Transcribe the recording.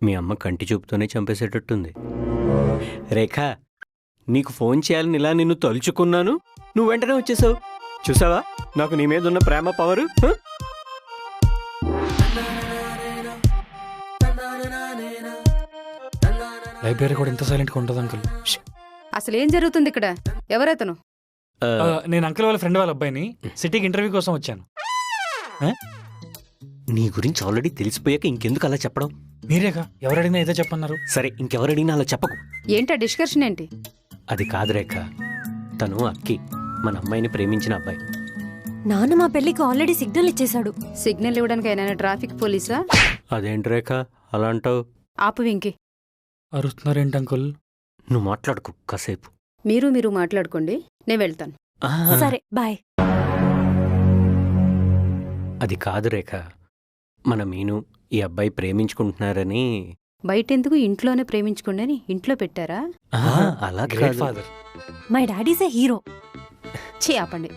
మీ అమ్మ కంటి చూపుతోనే చంపేసేటట్టుంది. రేఖ, నీకు ఫోన్ చేయాలని ఇలా నిన్ను తలుచుకున్నాను, నువ్వు వెంటనే వచ్చేసావు. చూసావా నాకు నీ మీద ఉన్న ప్రేమ పవరు? లైబ్రరీ కూడా ఇంత సైలెంట్గా ఉంటుంది అంకుల్. అసలు ఏం జరుగుతుంది ఇక్కడ? ఎవరైతను? నేను అంకుల్ వాళ్ళ ఫ్రెండ్ వాళ్ళ అబ్బాయిని సిటీకి ఇంటర్వ్యూ కోసం వచ్చాను. నీ గురించి ఆల్రెడీ తెలిసిపోయాక ఇంకెందుకు అలా చెప్పడం? మీరేగా ఎవరు అడిగినా ఏదో చెప్పన్నారు. సరే, ఇంకెవరు అడిగినా అలా చెప్పకు. ఏంటా డిస్కషన్ ఏంటి? అది కాదు రేఖ, తను అక్కి, మన అమ్మాయిని ప్రేమించిన అబ్బాయి. నాన్న మా పెళ్లికి ఆల్రెడీ సిగ్నల్ ఇచ్చేశాడు. సిగ్నల్ ఇవ్వడానికి అయినా ట్రాఫిక్ పోలీసా? అదేంటి రేఖ అలా అంటావు? ఆపు వెంకీ. అరుస్తున్నారేంటి అంకుల్? నువ్వు మాట్లాడుకు కాసేపు. మీరు మాట్లాడుకోండి, నేను వెళ్తాను. సరే బాయ్. అది కాదు రేఖ, మన మీను ఈ అబ్బాయి ప్రేమించుకుంటున్నారని. బయటెందుకు, ఇంట్లోనే ప్రేమించుకోండి అని ఇంట్లో పెట్టారా? అలా గ్రేట్ కాదు. Father. My daddy's a hero. ఆపండి.